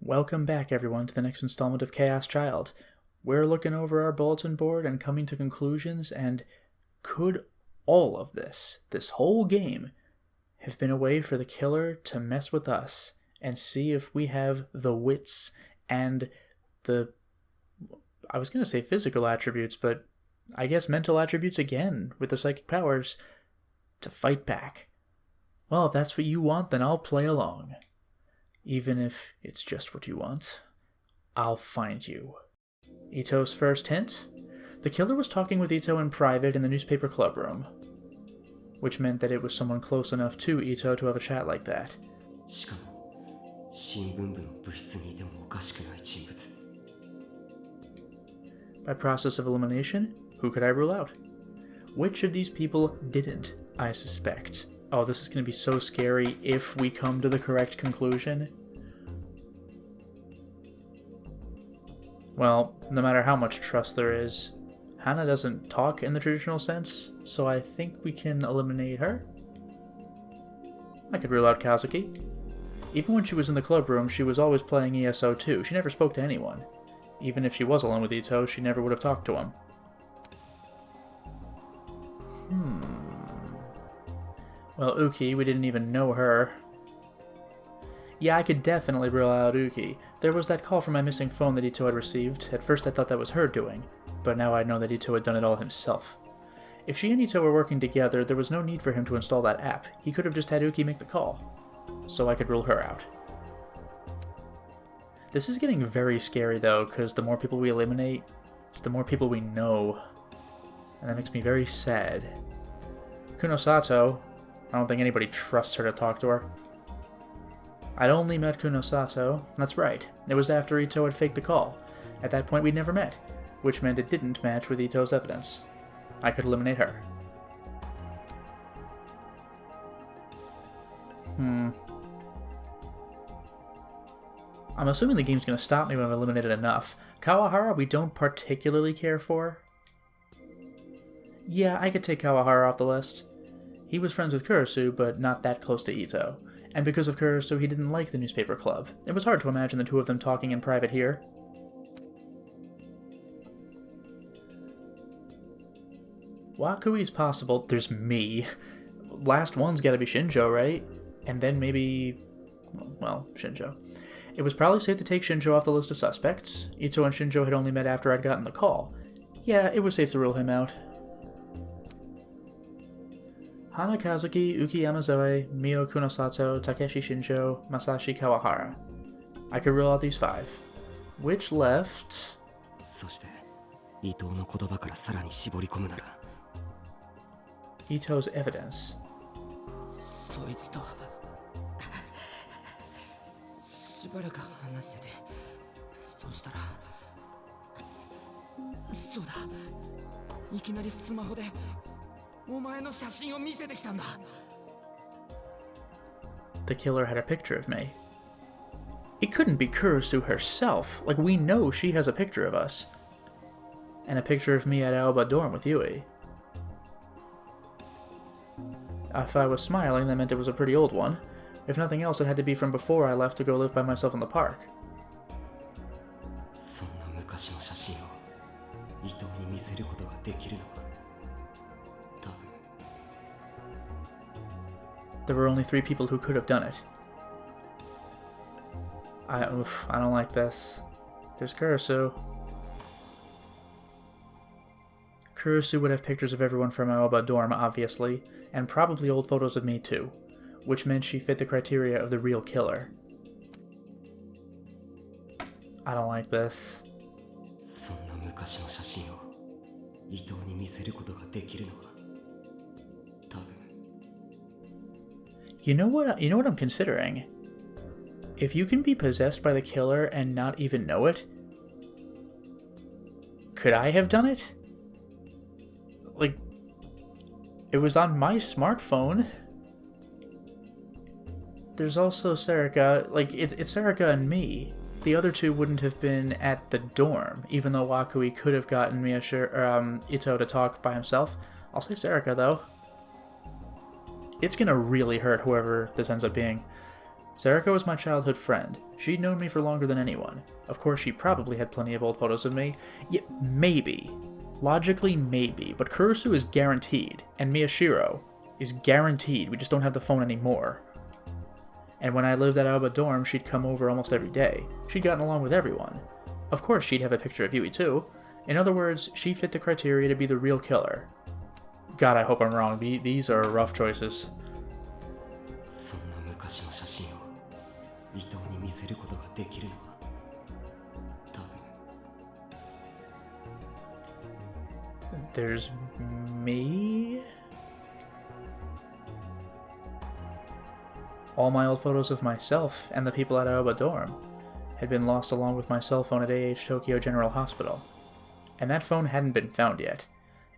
Welcome back, everyone, to the next installment of Chaos Child. We're looking over our bulletin board and coming to conclusions, and could all of this whole game, have been a way for the killer to mess with us and see if we have the wits and the, I was going to say physical attributes, but I guess mental attributes again, with the psychic powers, to fight back? Well, if that's what you want, then I'll play along. Even if it's just what you want, I'll find you. Ito's first hint? The killer was talking with Ito in private in the newspaper club room, which meant that it was someone close enough to Ito to have a chat like that. By process of elimination, who could I rule out? Which of these people didn't I suspect? Oh, this is going to be so scary if we come to the correct conclusion. Well, no matter how much trust there is, Hana doesn't talk in the traditional sense, so I think we can eliminate her. I could rule out Kazuki. Even when she was in the club room, she was always playing ESO too. She never spoke to anyone. Even if she was alone with Ito, she never would have talked to him. Well, Uki, we didn't even know her. Yeah, I could definitely rule out Uki. There was that call from my missing phone that Ito had received. At first I thought that was her doing, but now I know that Ito had done it all himself. If she and Ito were working together, there was no need for him to install that app. He could have just had Uki make the call. So I could rule her out. This is getting very scary though, because the more people we eliminate, the more people we know. And that makes me very sad. Kunosato, I don't think anybody trusts her to talk to her. I'd only met Kunosato. That's right. It was after Ito had faked the call. At that point we'd never met, which meant it didn't match with Ito's evidence. I could eliminate her. I'm assuming the game's going to stop me when I've eliminated enough. Kawahara we don't particularly care for. Yeah, I could take Kawahara off the list. He was friends with Kurisu, but not that close to Ito. And because of Kurisu, he didn't like the newspaper club. It was hard to imagine the two of them talking in private here. Wakui's possible. There's me. Last one's gotta be Shinjo, right? And then maybe... well, Shinjo. It was probably safe to take Shinjo off the list of suspects. Ito and Shinjo had only met after I'd gotten the call. Yeah, it was safe to rule him out. Hana Kazuki, Uki Yamazoe, Mio Kunosato, Takeshi Shinjo, Masashi Kawahara. I could rule out these 5. Which left... Ito's evidence. The killer had a picture of me. It couldn't be Kurisu herself. Like, we know she has a picture of us. And a picture of me at Aoba dorm with Yui. If I was smiling, that meant it was a pretty old one. If nothing else, it had to be from before I left to go live by myself in the park. There were only 3 people who could have done it. I don't like this. There's Kurisu. Kurisu would have pictures of everyone from Aoba dorm, obviously, and probably old photos of me too, which meant she fit the criteria of the real killer. I don't like this. You know what I'm considering? If you can be possessed by the killer and not even know it, could I have done it? Like, it was on my smartphone. There's also Serika. Like, it's Serika and me. The other 2 wouldn't have been at the dorm, even though Wakui could have gotten Ito to talk by himself. I'll say Serika, though. It's gonna really hurt whoever this ends up being. Sarika was my childhood friend. She'd known me for longer than anyone. Of course, she probably had plenty of old photos of me. Yeah, maybe. Logically, maybe. But Kurisu is guaranteed, and Miyashiro is guaranteed. We just don't have the phone anymore. And when I lived at Aoba dorm, she'd come over almost every day. She'd gotten along with everyone. Of course, she'd have a picture of Yui, too. In other words, she fit the criteria to be the real killer. God, I hope I'm wrong. These are rough choices. There's me? All my old photos of myself and the people at Aoba dorm had been lost along with my cell phone at AH Tokyo General Hospital. And that phone hadn't been found yet.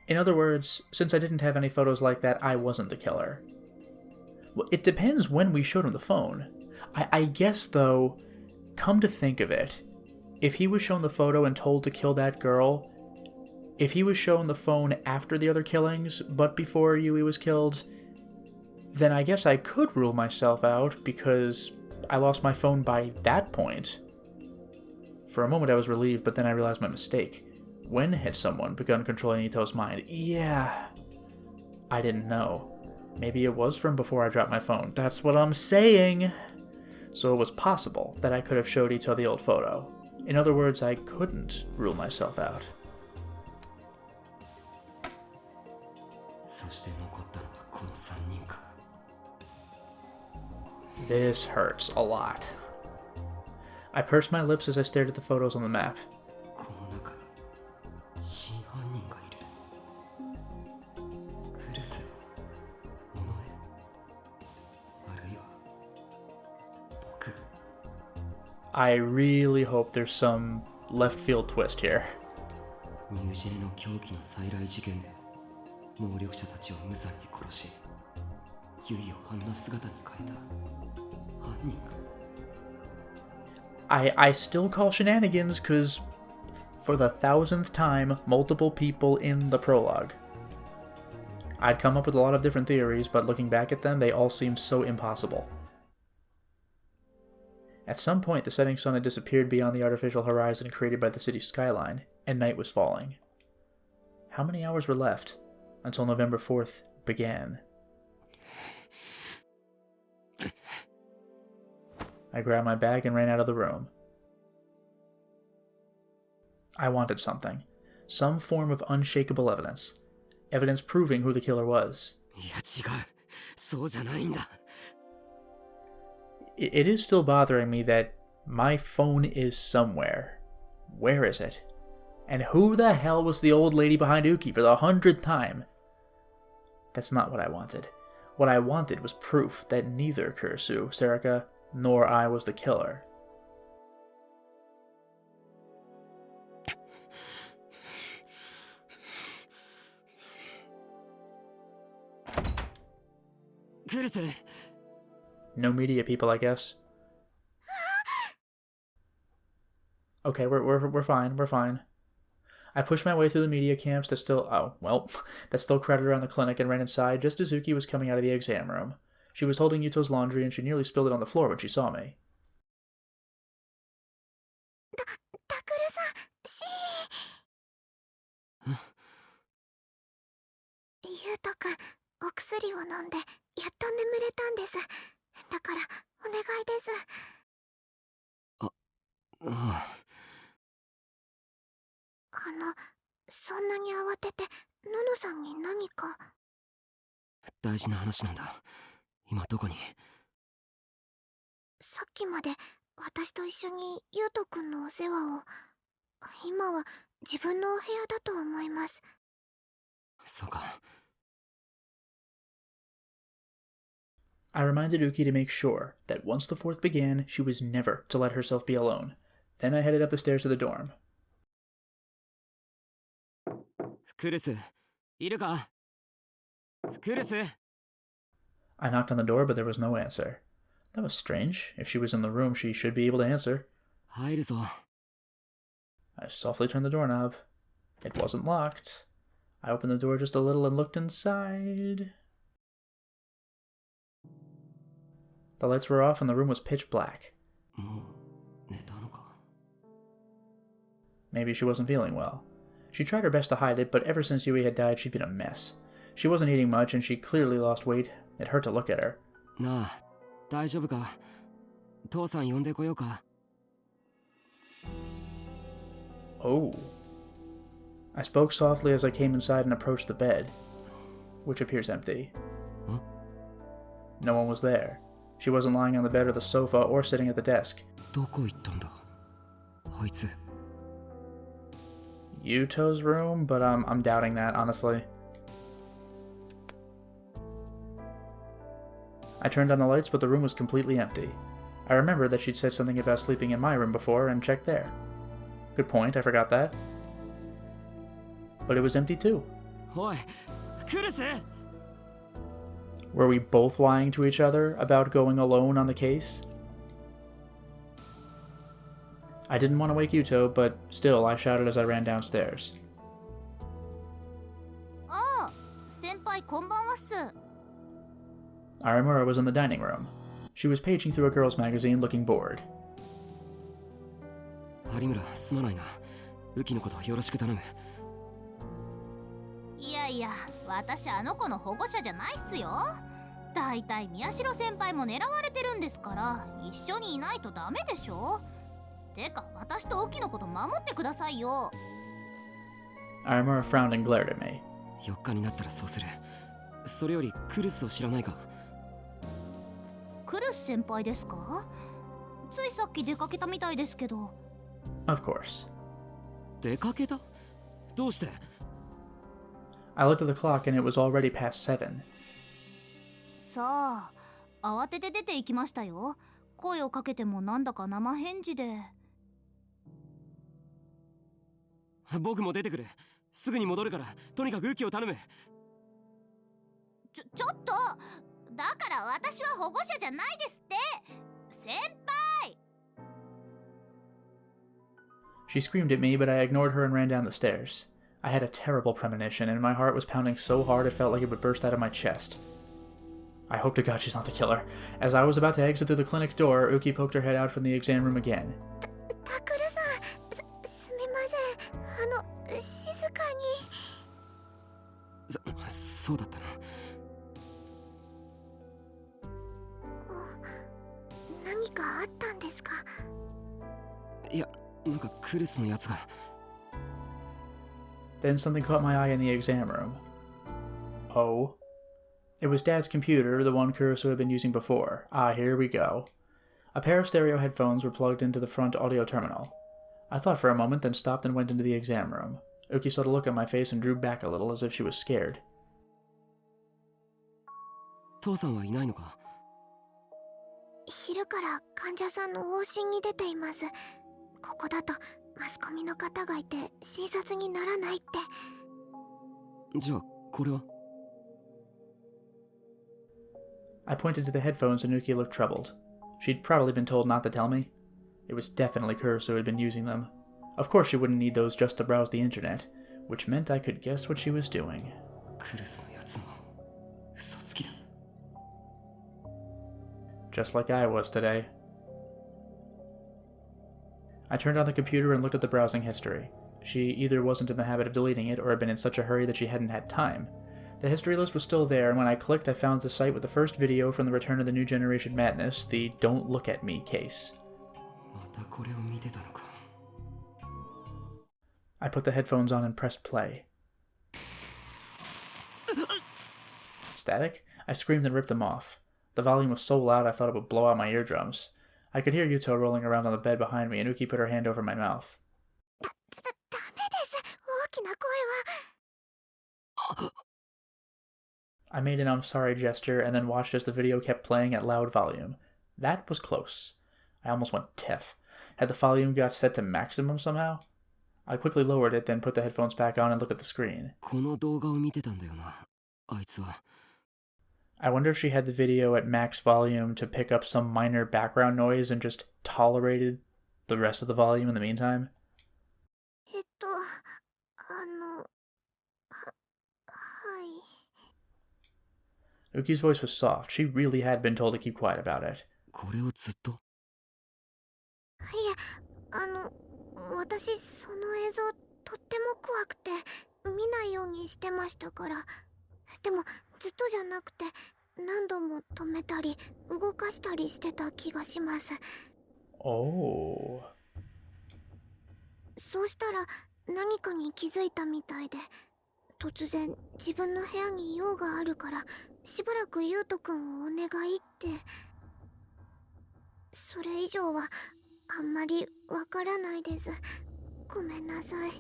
In other words, since I didn't have any photos like that, I wasn't the killer. Well, it depends when we showed him the phone. I guess, though, come to think of it, if he was shown the photo and told to kill that girl, if he was shown the phone after the other killings, but before Yui was killed, then I guess I could rule myself out, because I lost my phone by that point. For a moment I was relieved, but then I realized my mistake. When had someone begun controlling Ito's mind? Yeah, I didn't know. Maybe it was from before I dropped my phone. That's what I'm saying! So it was possible that I could have showed Ito the old photo. In other words, I couldn't rule myself out. This hurts a lot. I pursed my lips as I stared at the photos on the map. I really hope there's some left field twist here. I still call shenanigans because, for the 1000th time, multiple people in the prologue. I'd come up with a lot of different theories, but looking back at them, they all seem so impossible. At some point, the setting sun had disappeared beyond the artificial horizon created by the city's skyline, and night was falling. How many hours were left until November 4th began? I grabbed my bag and ran out of the room. I wanted something. Some form of unshakable evidence. Evidence proving who the killer was. It is still bothering me that my phone is somewhere. Where is it? And who the hell was the old lady behind Uki for the 100th time? That's not what I wanted. What I wanted was proof that neither Kurisu, Sarika, nor I was the killer. No media people, I guess. Okay, we're fine, we're fine. I pushed my way through the media camps that still crowded around the clinic and ran inside just as Uki was coming out of the exam room. She was holding Yuto's laundry and she nearly spilled it on the floor when she saw me. I reminded Uki to make sure that once the 4th began, she was never to let herself be alone. Then I headed up the stairs to the dorm. I knocked on the door, but there was no answer. That was strange. If she was in the room, she should be able to answer. I softly turned the doorknob. It wasn't locked. I opened the door just a little and looked inside. The lights were off and the room was pitch black. Maybe she wasn't feeling well. She tried her best to hide it, but ever since Yui had died, she'd been a mess. She wasn't eating much, and she clearly lost weight. It hurt to look at her. Oh. I spoke softly as I came inside and approached the bed, which appears empty. Huh? No one was there. She wasn't lying on the bed or the sofa or sitting at the desk. Yuto's room, but I'm doubting that, honestly. I turned on the lights, but the room was completely empty. I remembered that she'd said something about sleeping in my room before and checked there. Good point, I forgot that. But it was empty too. Were we both lying to each other about going alone on the case? I didn't want to wake Yuto, but still I shouted as I ran downstairs. Ah, senpai konbanwa. Aramura was in the dining room. She was paging through a girls' magazine looking bored. Iya, 私あの子の保護者じゃないっすよ。だいたい宮代先輩も狙われてるんですから、一緒にいないとダメでしょ。てか、私とオキのこと守ってくださいよ。Aramura frowned and glared at me. 4日になったらそうする。それよりクルスを知らないか？クルス先輩ですか？ついさっき出かけたみたいですけど。Of course. 出かけた？どうして？ I looked at the clock and it was already past 7. さあ、慌てて出て行きましたよ。声をかけてもなんだか生返事で。僕も出てくる。すぐに戻るから、とにかく雨季を頼む。ちょっと！だから私は保護者じゃないですって！先輩！ She screamed at me, but I ignored her and ran down the stairs. I had a terrible premonition, and my heart was pounding so hard it felt like it would burst out of my chest. I hope to God she's not the killer. As I was about to exit through the clinic door, Uki poked her head out from the exam room again. Takuru-san, すみません。静かに。そうだったな。何かあったんですか？いや、なんかクルスのやつが。Then something caught my eye in the exam room. Oh. It was Dad's computer, the one Kurusu had been using before. Ah, here we go. A pair of stereo headphones were plugged into the front audio terminal. I thought for a moment, then stopped and went into the exam room. Uki saw the look on my face and drew back a little as if she was scared. 父さんはいないのか？昼から患者さんの往診に出ています。ここだとマスコミの方がいて診察にならないって。じゃあこれは？ I pointed to the headphones and Uki looked troubled. She'd probably been told not to tell me. It was definitely Kurusu who had been using them. Of course she wouldn't need those just to browse the internet, which meant I could guess what she was doing. クルスのやつも嘘つきだ。 Just like I was today. I turned on the computer and looked at the browsing history. She either wasn't in the habit of deleting it or had been in such a hurry that she hadn't had time. The history list was still there, and when I clicked, I found the site with the first video from the Return of the New Generation Madness, the Don't Look at Me case. I put the headphones on and pressed play. Static? I screamed and ripped them off. The volume was so loud I thought it would blow out my eardrums. I could hear Yuto rolling around on the bed behind me, and Uki put her hand over my mouth. I made an I'm sorry gesture and then watched as the video kept playing at loud volume. That was close. I almost went deaf. Had the volume got set to maximum somehow? I quickly lowered it, then put the headphones back on and looked at the screen. I wonder if she had the video at max volume to pick up some minor background noise and just tolerated the rest of the volume in the meantime. Uki's voice was soft. She really had been told to keep quiet about it. これをずっと。いえ、私その映像とっても怖くて見ないようにしてましたから。でもずっとじゃなくて何度も止めたり動かしたりしてた気がします。Oh. そうしたら何かに気づいたみたいで、突然自分の部屋に用があるからしばらく優斗くんをお願いって。それ以上はあんまりわからないです。ごめんなさい。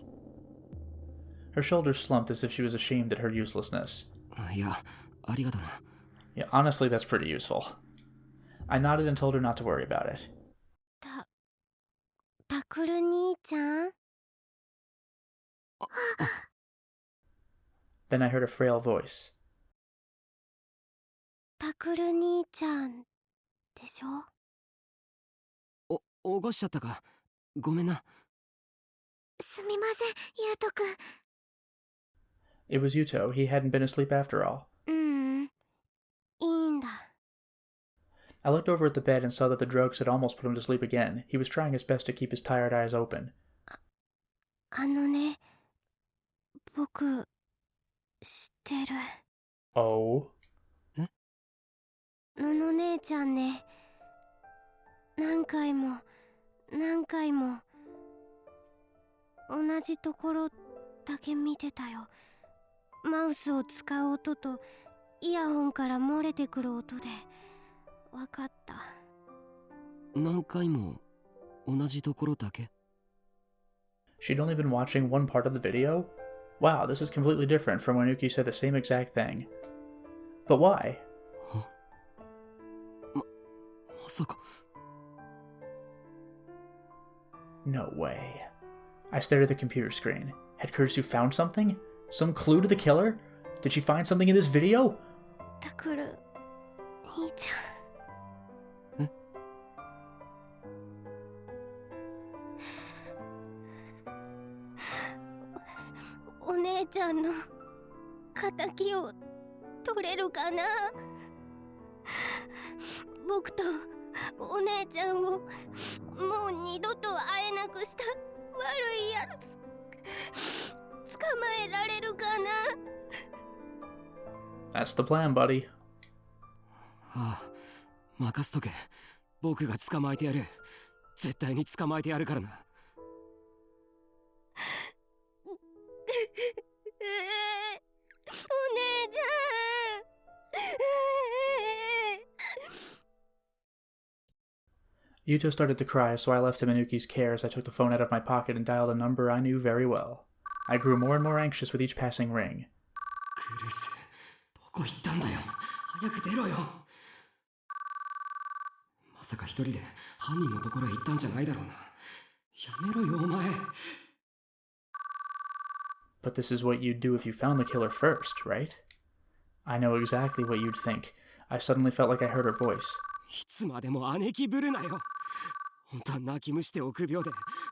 Her shoulders slumped as if she was ashamed at her uselessness. いや、ありがとな。Yeah, honestly, that's pretty useful. I nodded and told her not to worry about it. タクル兄ちゃん。 Then I heard a frail voice. タクル兄ちゃんでしょ。起こしちゃったか。ごめんな。すみません、優斗くん。 It was Yuto. He hadn't been asleep after all. いいんだ。 I looked over at the bed and saw that the drugs had almost put him to sleep again. He was trying his best to keep his tired eyes open. ね、僕知ってる。 Oh? のの姉ちゃんね、何回も同じところだけ見てたよ。マウスを使う音とイヤホンから漏れてくる音でわかった。何回も同じところだけ。 She'd only been watching one part of the video? Wow, this is completely different from when Yuki said the same exact thing. But why? まさか。 No way. I stared at the computer screen. Had Kurisu found something? Some clue to the killer? Did she find something in this video? タクル兄ちゃん。え？お姉ちゃんの敵を取れるかな。僕とお姉ちゃんをもう二度と会えなくした悪いやつ捕まえられるかな。 That's the plan, buddy. ああ、任せとけ。僕が捕まえてやる。絶対に捕まえてやるからな。お姉ちゃん。 Yuto started to cry, so I left him in Uki's care as I took the phone out of my pocket and dialed a number I knew very well. I grew more and more anxious with each passing ring. クルス、どこ行ったんだよ。早く出ろよ。まさか一人で犯人のところへ行ったんじゃないだろうな。やめろよ、お前。But this is what you'd do if you found the killer first, right? I know exactly what you'd think. I suddenly felt like I heard her voice. いつまでも姉貴ぶるなよ。本当は泣き虫で臆病で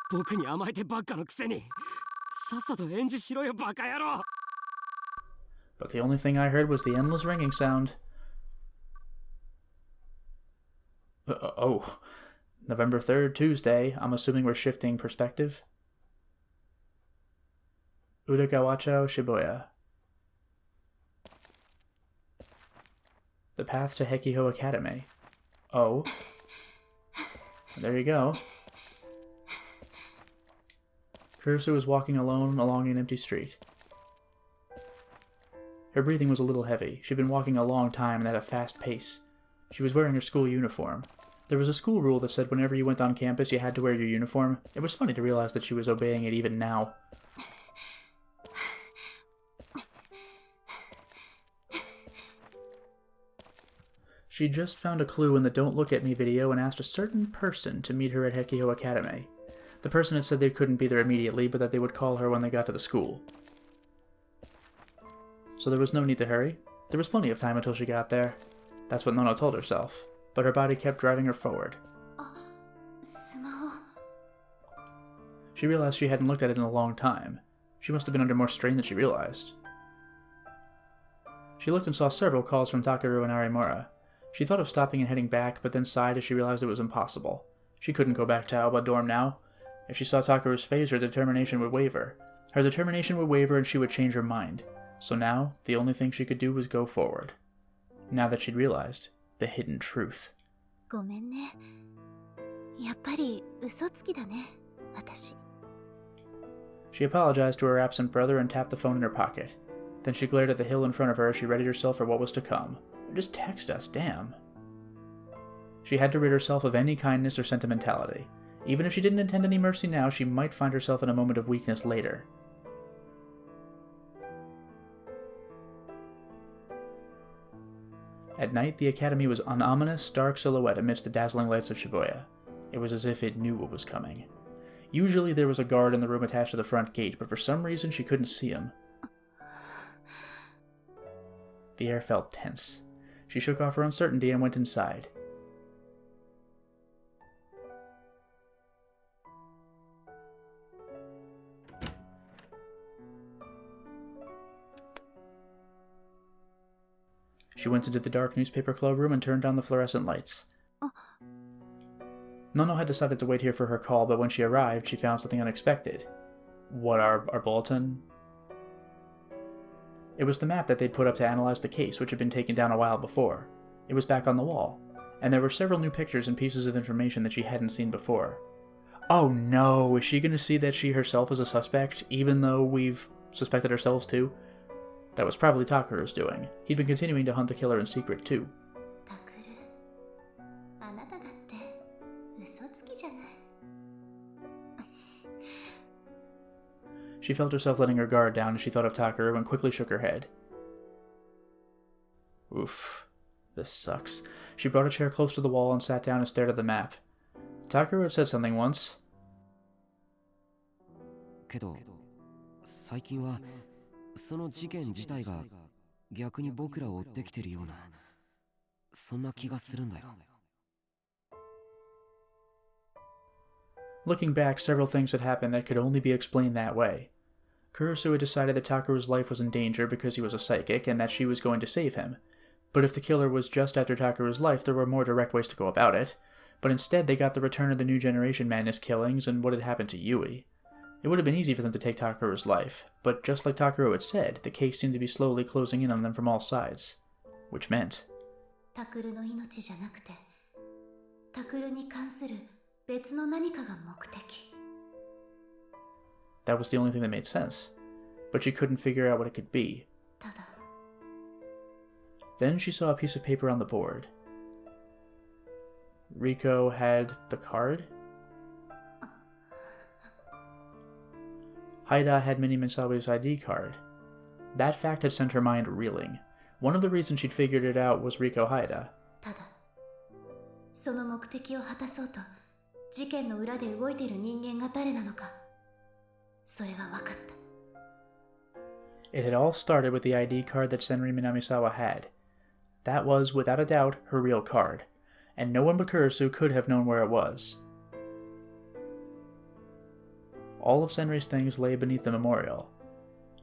僕に甘えてばっかのくせに。さっさと演じしろよ、バカ野郎。 But the only thing I heard was the endless ringing sound. Oh, November 3rd, Tuesday. I'm assuming we're shifting perspective. Udagawacho, Shibuya. The path to Hekiho Academy. Oh. There you go. Kurisu was walking alone along an empty street. Her breathing was a little heavy. She'd been walking a long time and at a fast pace. She was wearing her school uniform. There was a school rule that said whenever you went on campus you had to wear your uniform. It was funny to realize that she was obeying it even now. She just found a clue in the Don't Look at Me video and asked a certain person to meet her at Hekiho Academy. The person had said they couldn't be there immediately, but that they would call her when they got to the school. So there was no need to hurry. There was plenty of time until she got there. That's what Nono told herself, but her body kept driving her forward. She realized she hadn't looked at it in a long time. She must have been under more strain than she realized. She looked and saw several calls from Takaru and Arimura. She thought of stopping and heading back, but then sighed as she realized it was impossible. She couldn't go back to Aoba dorm now. If she saw Takaru's face, her determination would waver. Her determination would waver and she would change her mind. So now, the only thing she could do was go forward. Now that she'd realized the hidden truth. ごめんね。やっぱり嘘つきだね、私。 She apologized to her absent brother and tapped the phone in her pocket. Then she glared at the hill in front of her as she readied herself for what was to come. Just text us, damn. She had to rid herself of any kindness or sentimentality. Even if she didn't intend any mercy now, she might find herself in a moment of weakness later. At night, the academy was an ominous, dark silhouette amidst the dazzling lights of Shibuya. It was as if it knew what was coming. Usually there was a guard in the room attached to the front gate, but for some reason she couldn't see him. The air felt tense. She shook off her uncertainty and went inside. She went into the dark newspaper club room and turned down the fluorescent lights. Nono had decided to wait here for her call, but when she arrived, she found something unexpected. What, our bulletin? It was the map that they'd put up to analyze the case, which had been taken down a while before. It was back on the wall, and there were several new pictures and pieces of information that she hadn't seen before. Oh no, is she going to see that she herself is a suspect, even though we've suspected ourselves too? That was probably Takeru's doing. He'd been continuing to hunt the killer in secret too. She felt herself letting her guard down as she thought of Takaru and quickly shook her head. Oof. This sucks. She brought a chair close to the wall and sat down and stared at the map. Takaru had said something once. けど、最近はその事件自体が逆に僕らを追ってきてるような、そんな気がするんだよ。Looking back, several things had happened that could only be explained that way. Kurusu had decided that Takeru's life was in danger because he was a psychic and that she was going to save him. But if the killer was just after Takeru's life, there were more direct ways to go about it. But instead, they got the return of the New Generation Madness killings and what had happened to Yui. It would have been easy for them to take Takeru's life, but just like Takeru had said, the case seemed to be slowly closing in on them from all sides. Which meant... タクルの命じゃなくて、タクルに関する別の何かが目的。 That was the only thing that made sense. But she couldn't figure out what it could be. ただ。 Then she saw a piece of paper on the board. Rico had the card? Haida had Minnie Misawa's ID card. That fact had sent her mind reeling. One of the reasons she'd figured it out was Rico Haida. ただ、その目的を果たそうと、事件の裏で動いている人間が誰なのか、それは分かった。 It had all started with the ID card that Senri Minamisawa had. That was, without a doubt, her real card, and no one but Kurusu could have known where it was. All of Senri's things lay beneath the memorial.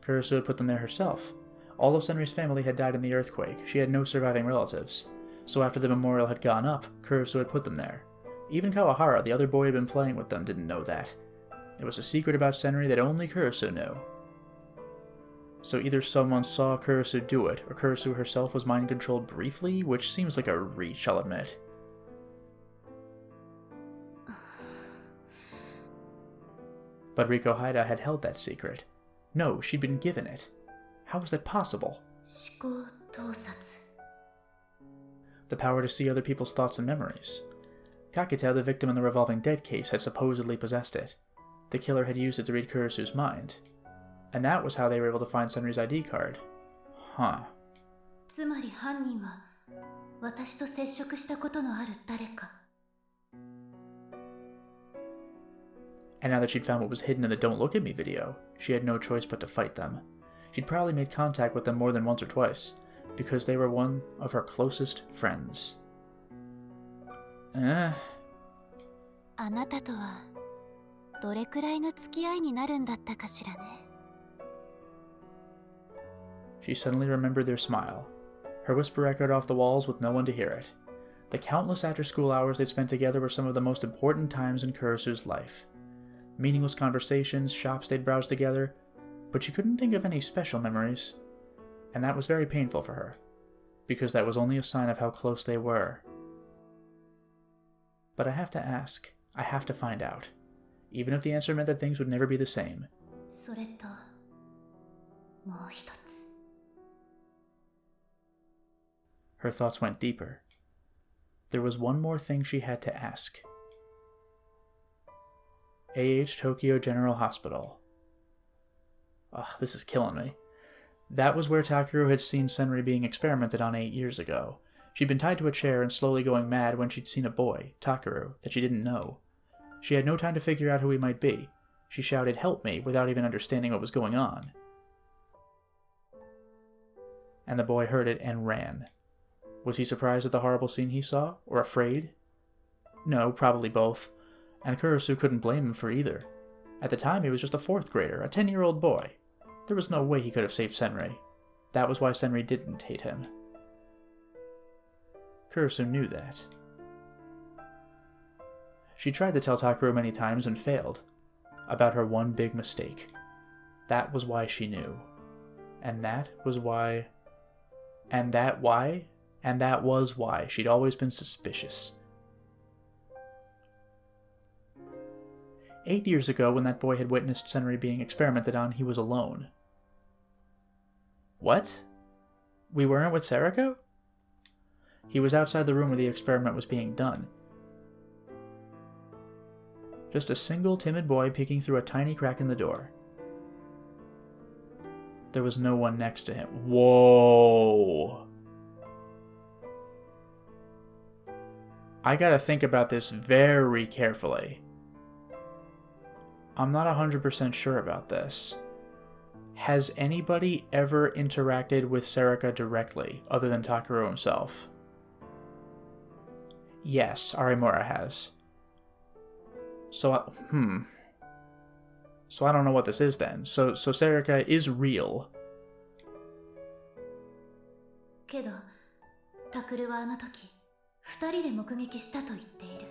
Kurusu had put them there herself. All of Senri's family had died in the earthquake. She had no surviving relatives. So after the memorial had gone up, Kurusu had put them there. Even Kawahara, the other boy who had been playing with them, didn't know that. It was a secret about Senri that only Kurusu knew. So either someone saw Kurusu do it, or Kurusu herself was mind-controlled briefly, which seems like a reach, I'll admit. But Rico Haida had held that secret. No, she'd been given it. How was that possible? 思考盗撮。 The power to see other people's thoughts and memories. Kakita, the victim in the revolving dead case, had supposedly possessed it. The killer had used it to read Kurusu's mind. And that was how they were able to find Senri's ID card. Huh. つまり犯人は私と接触したことのある誰か。 And now that she'd found what was hidden in the Don't Look at Me video, she had no choice but to fight them. She'd probably made contact with them more than once or twice, because they were one of her closest friends. あなたとはどれくらいの付き合いになるんだったかしらね。 She suddenly remembered their smile. Her whisper echoed off the walls with no one to hear it. The countless after-school hours they'd spent together were some of the most important times in Kurisu's life. Meaningless conversations, shops they'd browsed together, but she couldn't think of any special memories. And that was very painful for her, because that was only a sign of how close they were. But I have to ask, I have to find out, even if the answer meant that things would never be the same. それともう一つ Her thoughts went deeper. There was one more thing she had to ask. AH Tokyo General Hospital. Ugh, this is killing me. That was where Takeru had seen Senri being experimented on 8 years ago. She'd been tied to a chair and slowly going mad when she'd seen a boy, Takeru, that she didn't know. She had no time to figure out who he might be. She shouted, "Help me," without even understanding what was going on. And the boy heard it and ran. Was he surprised at the horrible scene he saw, or afraid? No, probably both. And Kurisu couldn't blame him for either. At the time, he was just a 4th grader, a 10-year-old boy. There was no way he could have saved Senri. That was why Senri didn't hate him. Kurisu knew that. She tried to tell Takeru many times and failed. About her one big mistake. That was why she knew. And that was why... And that was why she'd always been suspicious. 8 years ago, when that boy had witnessed Senri being experimented on, he was alone. What? We weren't with Sariko? He was outside the room where the experiment was being done. Just a single timid boy peeking through a tiny crack in the door. There was no one next to him. Whoa! I gotta think about this very carefully. I'm not 100% sure about this. Has anybody ever interacted with Sarika directly, other than Takeru himself? Yes, Arimura has. So, So I don't know what this is then. So Sarika is real. けど、タクルはあの時、二人で目撃したと言っている。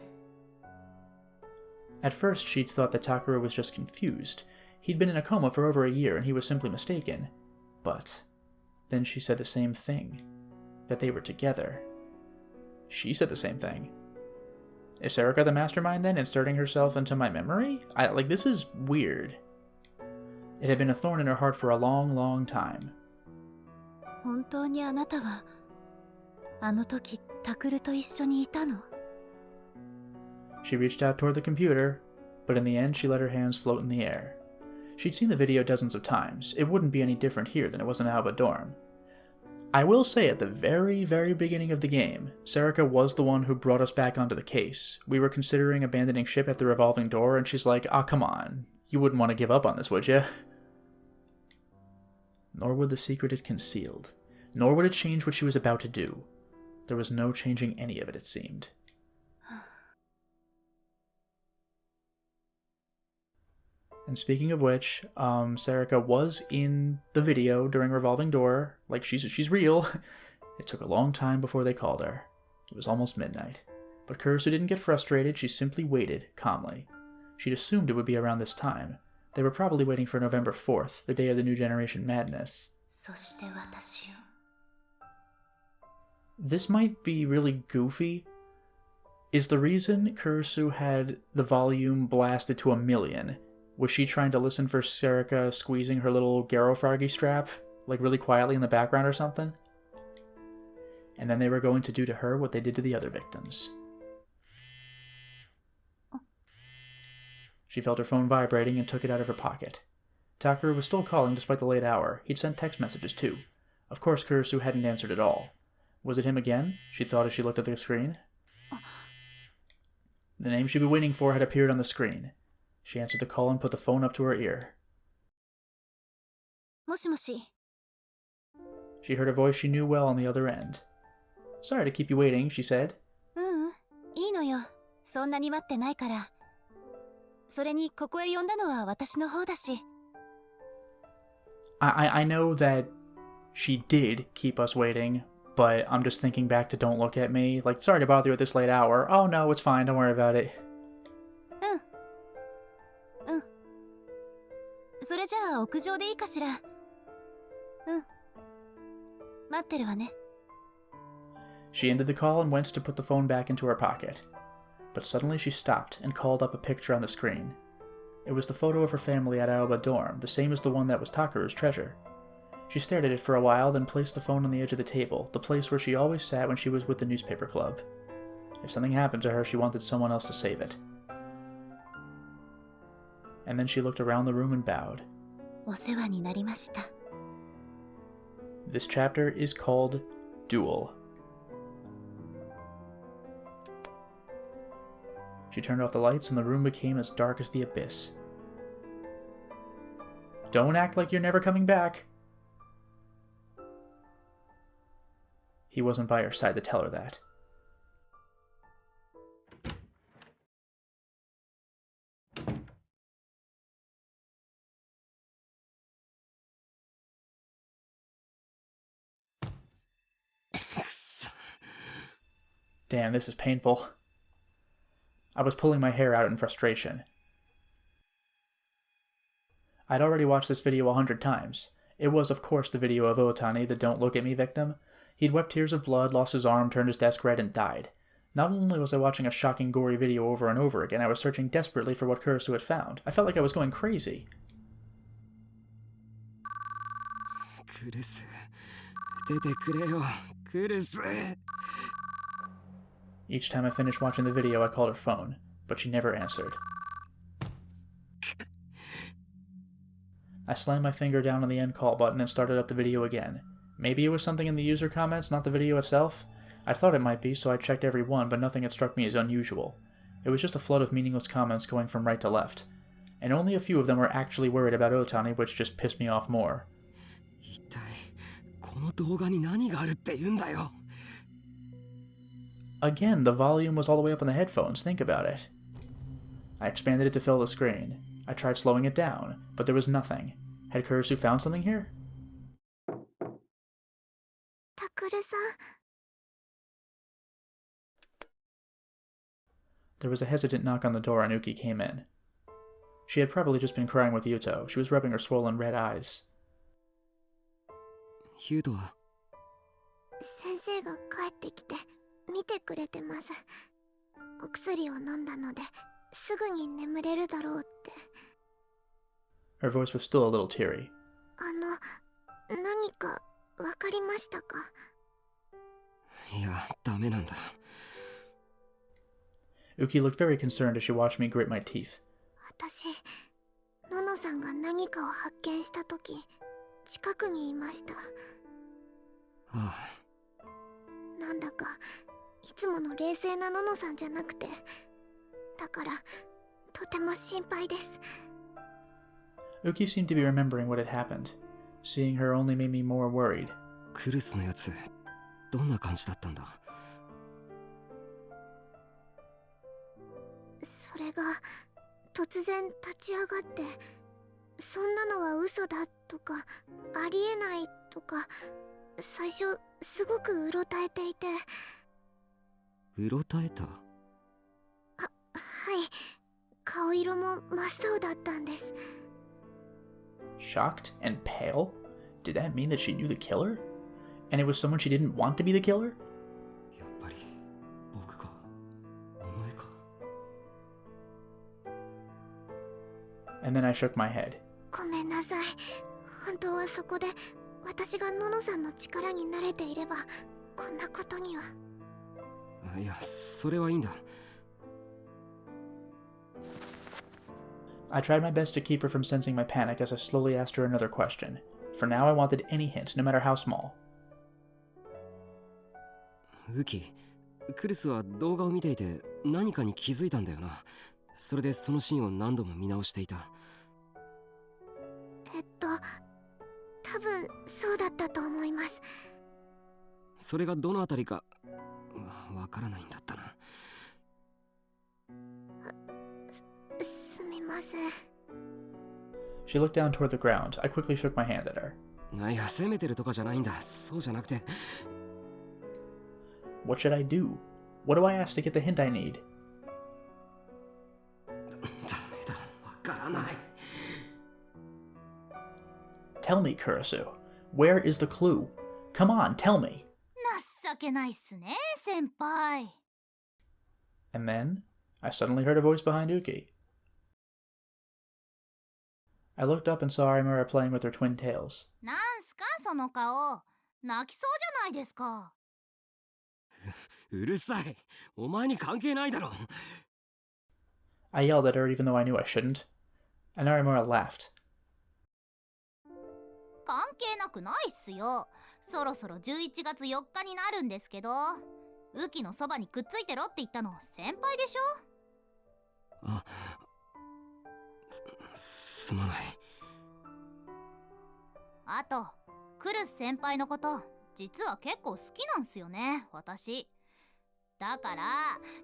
At first, she'd thought that Takeru was just confused. He'd been in a coma for over a year and he was simply mistaken. But then she said the same thing. That they were together. She said the same thing. Is Sarika the mastermind then, inserting herself into my memory? This is weird. It had been a thorn in her heart for a long, long time. 本当にあなたは、あの時タクルと一緒にいたの? She reached out toward the computer, but in the end she let her hands float in the air. She'd seen the video dozens of times. It wouldn't be any different here than it was in Aoba Dorm. I will say at the very, very beginning of the game, Sarika was the one who brought us back onto the case. We were considering abandoning ship at the revolving door, and she's like, "Ah, come on. You wouldn't want to give up on this, would you?" Nor would the secret it concealed. Nor would it change what she was about to do. There was no changing any of it, it seemed. And speaking of which, Sarika was in the video during Revolving Door. Like, she's real. It took a long time before they called her. It was almost midnight. But Kurisu didn't get frustrated, she simply waited, calmly. She'd assumed it would be around this time. They were probably waiting for November 4th, the day of the New Generation Madness. そして私を This might be really goofy. Is the reason Kurisu had the volume blasted to 1,000,000... Was she trying to listen for Sarika squeezing her little Garo Froggy strap, like really quietly in the background or something? And then they were going to do to her what they did to the other victims. She felt her phone vibrating and took it out of her pocket. Takeru was still calling despite the late hour. He'd sent text messages too. Of course Kurisu hadn't answered at all. Was it him again? She thought as she looked at the screen. The name she'd been waiting for had appeared on the screen. She answered the call and put the phone up to her ear. もしもし She heard a voice she knew well on the other end. "Sorry to keep you waiting," she said. いいのよ。そんなに待ってないから。それにここへ呼んだのは私の方だし。 I know that she did keep us waiting, but I'm just thinking back to Don't Look at Me. Like, sorry to bother you at this late hour. Oh no, it's fine, don't worry about it. それじゃあ屋上でいいかしら。待ってるわね。 She ended the call and went to put the phone back into her pocket. But suddenly she stopped and called up a picture on the screen. It was the photo of her family at Aoba dorm, the same as the one that was Takaru's treasure. She stared at it for a while, then placed the phone on the edge of the table, the place where she always sat when she was with the newspaper club. If something happened to her, she wanted someone else to save it. And then she looked around the room and bowed. お世話になりました。 This chapter is called Duel. She turned off the lights and the room became as dark as the abyss. Don't act like you're never coming back. He wasn't by her side to tell her that. Damn, this is painful. I was pulling my hair out in frustration. I'd already watched this video 100 times. It was, of course, the video of Otani, the Don't Look at Me victim. He'd wept tears of blood, lost his arm, turned his desk red, and died. Not only was I watching a shocking, gory video over and over again, I was searching desperately for what Kurisu had found. I felt like I was going crazy. Kurisu, 出てくれよ、Kurisu. Each time I finished watching the video, I called her phone, but she never answered. I slammed my finger down on the end call button and started up the video again. Maybe it was something in the user comments, not the video itself? I thought it might be, so I checked every one, but nothing had struck me as unusual. It was just a flood of meaningless comments going from right to left. And only a few of them were actually worried about Otani, which just pissed me off more. 一体この動画に何があるって言うんだよ。 Again, the volume was all the way up on the headphones, think about it. I expanded it to fill the screen. I tried slowing it down, but there was nothing. Had Kurisu found something here? タクルさん。 There was a hesitant knock on the door and Uki came in. She had probably just been crying with Yuto. She was rubbing her swollen red eyes. ユウトは先生が帰ってきて見てくれてます。お薬を飲んだのですぐに眠れるだろうって。 Her voice was still a little teary. 何かわかりましたか？ いや、ダメなんだ。 Uki looked very concerned as she watched me grit my teeth. 私、ののさんが何かを発見したとき、近くにいました。ああ。なんだか、いつもの冷静なののさんじゃなくて、だから、とても心配です。 Uki seemed to be remembering what had happened. Seeing her only made me more worried. クルスのやつ、どんな感じだったんだ？ それが突然立ち上がってそんなのは嘘だとかありえないとか最初すごくうろたえていて。うろたえた？はい、顔色も真っ青だったんです。 Shocked and pale? Did that mean that she knew the killer? And it was someone she didn't want to be the killer? やっぱり僕か、お前か。 And then I shook my head. ごめんなさい。本当はそこで私がののさんの力に慣れていればこんなことには。いや、それはいいんだ。 I tried my best to keep her from sensing my panic as I slowly asked her another question. For now, I wanted any hint, no matter how small. ウキ、クリスは動画を見ていて何かに気づいたんだよな。それでそのシーンを何度も見直していた。多分そうだったと思います。それがどのあたりかわからないんだったな。すみません。 She looked down toward the ground. I quickly shook my hand at her. いや、責めてるとかじゃないんだ。そうじゃなくて。What should I do? What do I ask to get the hint I need? ダメだ、わからない。 Tell me, Kurisu. Where is the clue? Come on, tell me. 情けないっすね、先輩。 And then, I suddenly heard a voice behind Uki. I looked up and saw Arimura playing with her twin tails. なんすかその顔。泣きそうじゃないですか。うるさい。お前に関係ないだろ。 I yelled at her even though I knew I shouldn't, and Arimura laughed. 関係なくないっすよ。そろそろ11月4日になるんですけど、ウキのそばにくっついてろって言ったの先輩でしょ。あ、すまない。あと、クルス先輩のこと実は結構好きなんすよね、私。だから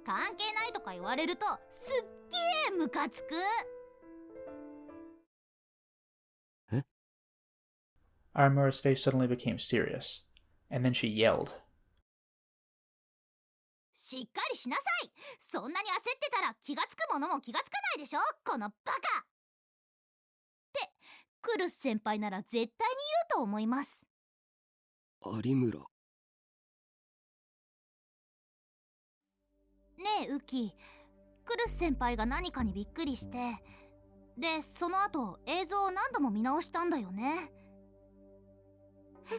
関係ないとか言われるとすっげームカつく。え？ Arimura's face suddenly became serious, and then she yelled. しっかりしなさい。そんなに焦ってたら気がつくものも気がつかないでしょ、このバカ。ってクルス先輩なら絶対に言うと思います。有村。ねえウキ、クルス先輩が何かにびっくりして、でその後映像を何度も見直したんだよね。はい。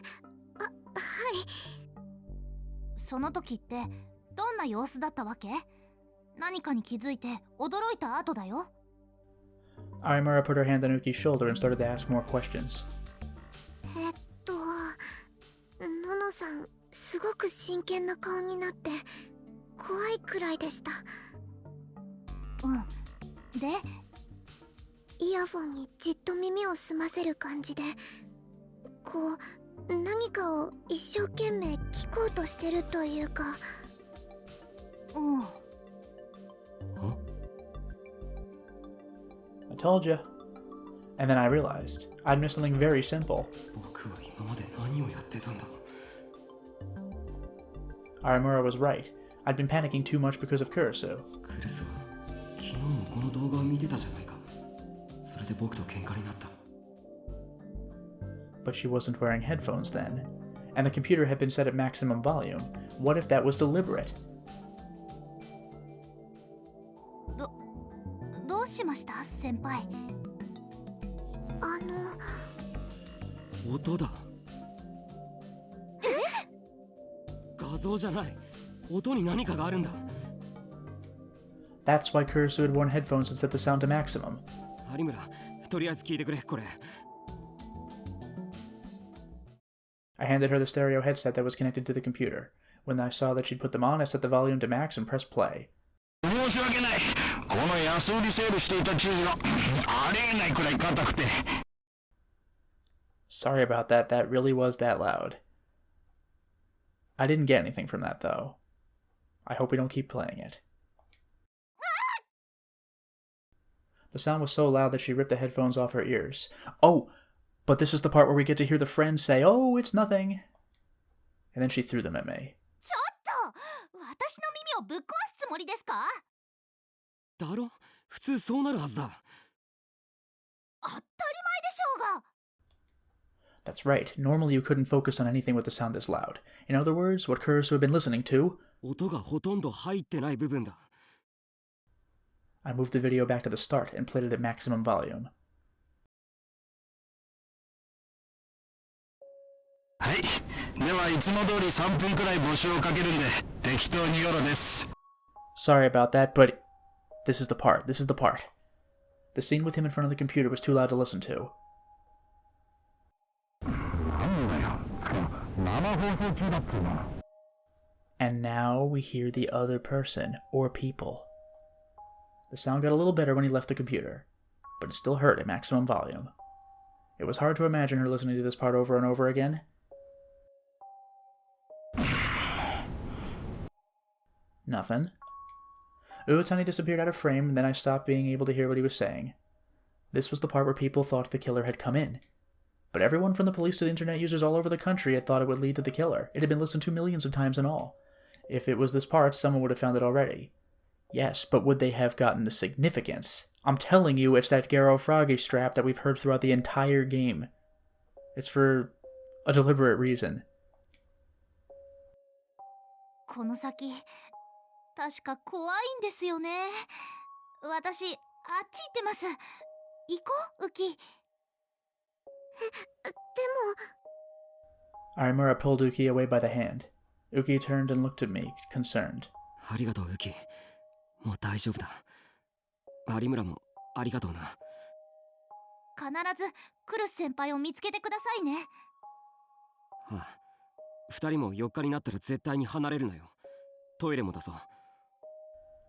その時ってどんな様子だったわけ？何かに気づいて驚いた後だよ。 Arimura put her hand on Uki's shoulder and started to ask more questions. ののさん、すごく真剣な顔になって怖いくらいでした。うん。で？イヤフォンにじっと耳を澄ませる感じで、こう何かを一生懸命聞こうとしてるというか。うん。I told you. And then I realized I'd missed something very simple. 僕は今まで何をやってたんだ。 Arimura was right. I'd been panicking too much because of Kurisu. クルスは昨日もこの動画を見てたじゃないか。それで僕と喧嘩になった。 But she wasn't wearing headphones then, and the computer had been set at maximum volume. What if that was deliberate? どうしました先輩？音だ。画像じゃない。音に何かがあるんだ。 That's why Kurisu had worn headphones and set the sound to maximum. 有村、とりあえず聞いてくれ、これ。 I handed her the stereo headset that was connected to the computer. When I saw that she'd put them on, I set the volume to max and pressed play. 申し訳ない。この安売りセールしていた生地がありえないくらい硬くて。 Sorry about that, that really was that loud. I didn't get anything from that, though. I hope we don't keep playing it. The sound was so loud that she ripped the headphones off her ears. Oh, but this is the part where we get to hear the friend say, "Oh, it's nothing." And then she threw them at me. ちょっと、私の耳をぶっ壊すつもりですか？だろ？普通そうなるはずだ。当たり前でしょうが。 That's right. Normally you couldn't focus on anything with the sound this loud. In other words, what Kurisu had been listening to... 音がほとんど入ってない部分だ。 I moved the video back to the start and played it at maximum volume. はい。ではいつも通り3分くらい募集をかけるんで、適当によろです。 Sorry about that, but... This is the part. The scene with him in front of the computer was too loud to listen to. なんだよ。生放送中だっつうの。 And now we hear the other person, or people. The sound got a little better when he left the computer, but it still hurt at maximum volume. It was hard to imagine her listening to this part over and over again. Nothing. Uotani disappeared out of frame, and then I stopped being able to hear what he was saying. This was the part where people thought the killer had come in. But everyone from the police to the internet users all over the country had thought it would lead to the killer. It had been listened to millions of times in all. If it was this part, someone would have found it already. Yes, but would they have gotten the significance? I'm telling you, it's that Garo Froggy strap that we've heard throughout the entire game. It's for a deliberate reason. この先確か怖いんですよね。私あっち行ってます。行こう、ウキ。でも Arimura pulled Uki away by the hand. Uki turned and looked at me, concerned. ありがとうユキ。もう大丈夫だ。有村もありがとうな。必ずクルス先輩を見つけてくださいね。ああ、二人も4日になったら絶対に離れるなよ。トイレもだぞ。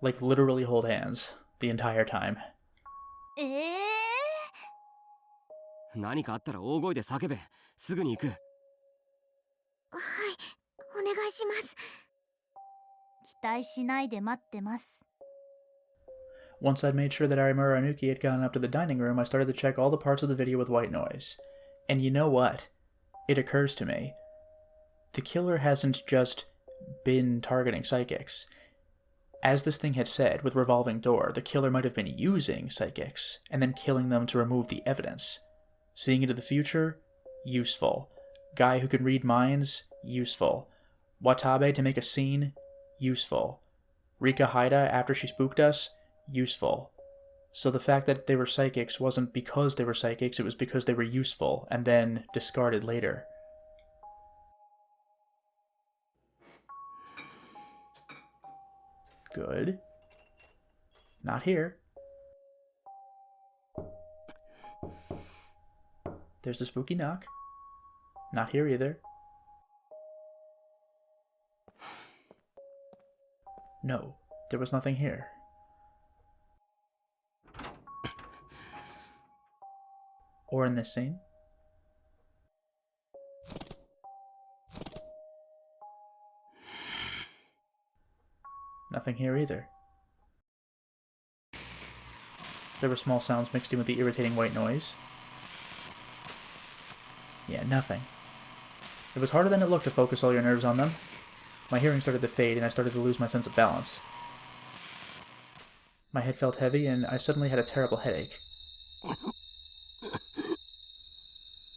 Like literally hold hands the entire time. 何かあったら大声で叫べ。すぐに行く。はい、お願いします。期待しないで待ってます。 Once I'd made sure that Arimura and Uki had gone up to the dining room, I started to check all the parts of the video with white noise. And you know what? It occurs to me. The killer hasn't just been targeting psychics. As this thing had said, with Revolving Door, the killer might have been using psychics, and then killing them to remove the evidence. Seeing into the future? Useful. Guy who can read minds? Useful. Watabe to make a scene? Useful. Rika Haida after she spooked us? Useful. So the fact that they were psychics wasn't because they were psychics, it was because they were useful, and then discarded later. Good. Not here. There's the spooky knock. Not here either. No, there was nothing here. Or in this scene. Nothing here either. There were small sounds mixed in with the irritating white noise. Yeah, nothing. It was harder than it looked to focus all your nerves on them. My hearing started to fade, and I started to lose my sense of balance. My head felt heavy, and I suddenly had a terrible headache.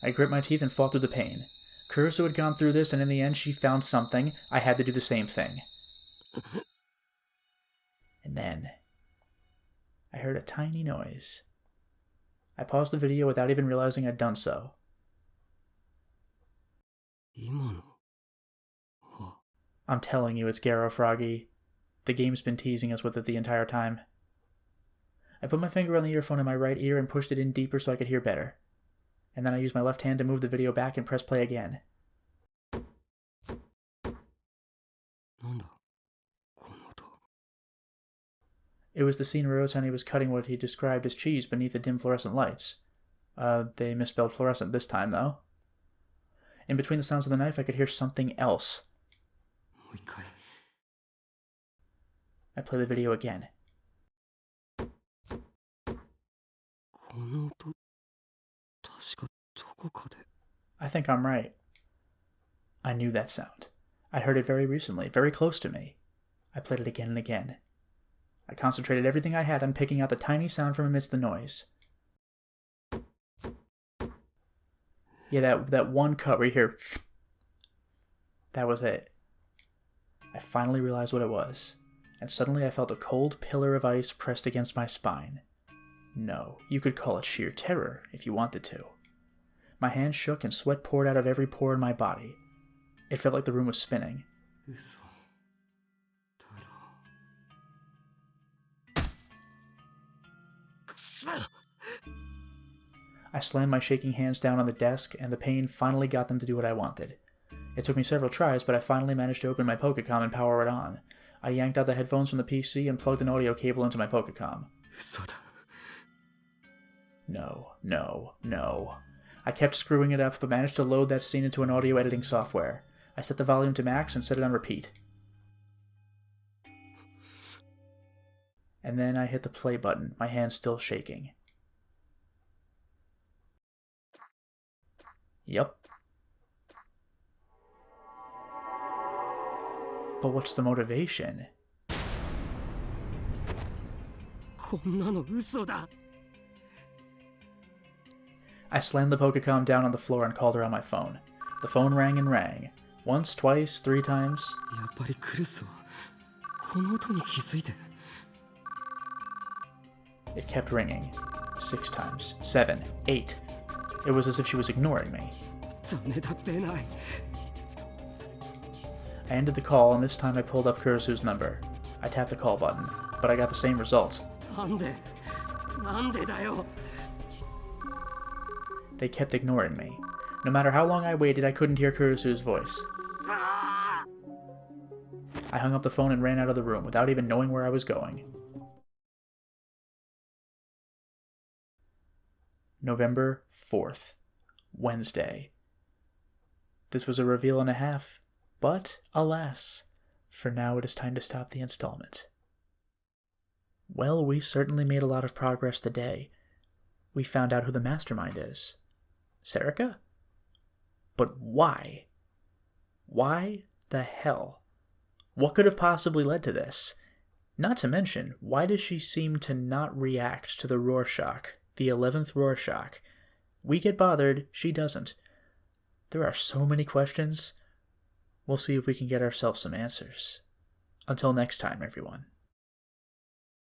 I grit my teeth and fought through the pain. Kurusu had gone through this, and in the end she found something. I had to do the same thing. And then I heard a tiny noise. I paused the video without even realizing I'd done so. I'm telling you, it's Garo Froggy. The game's been teasing us with it the entire time. I put my finger on the earphone in my right ear and pushed it in deeper so I could hear better. And then I used my left hand to move the video back and press play again. It was the scene where Otani was cutting what he described as cheese beneath the dim fluorescent lights. They misspelled fluorescent this time, though. In between the sounds of the knife, I could hear something else. I play the video again. I think I'm right. I knew that sound. I heard it very recently, very close to me. I played it again and again. I concentrated everything I had on picking out the tiny sound from amidst the noise. Yeah, that one cut where you hear... That was it. I finally realized what it was, and suddenly I felt a cold pillar of ice pressed against my spine. No, you could call it sheer terror if you wanted to. My hands shook and sweat poured out of every pore in my body. It felt like the room was spinning. I slammed my shaking hands down on the desk, and the pain finally got them to do what I wanted. It took me several tries, but I finally managed to open my Pokecom and power it on. I yanked out the headphones from the PC and plugged an audio cable into my Pokecom. No. I kept screwing it up, but managed to load that scene into an audio editing software. I set the volume to max and set it on repeat. And then I hit the play button, my hand still shaking. Yep. But what's the motivation? こんなの嘘だ。 I slammed the Pokecom down on the floor and called her on my phone. The phone rang and rang. Once, twice, 3 times. やっぱりクルスはこの音に気づいて。 It kept ringing. 6 times. 7. 8. It was as if she was ignoring me. ダメだ出ない。 I ended the call, and this time I pulled up Kurisu's number. I tapped the call button, but I got the same result. なんでだよ。 They kept ignoring me. No matter how long I waited, I couldn't hear Kurisu's voice. I hung up the phone and ran out of the room without even knowing where I was going. November 4th, Wednesday. This was a reveal and a half, but alas, for now it is time to stop the installment. Well, we certainly made a lot of progress today. We found out who the mastermind is. Serica? But why? Why the hell? What could have possibly led to this? Not to mention, why does she seem to not react to the Rorschach, the 11th Rorschach? We get bothered, she doesn't. There are so many questions. We'll see if we can get ourselves some answers. Until next time, everyone.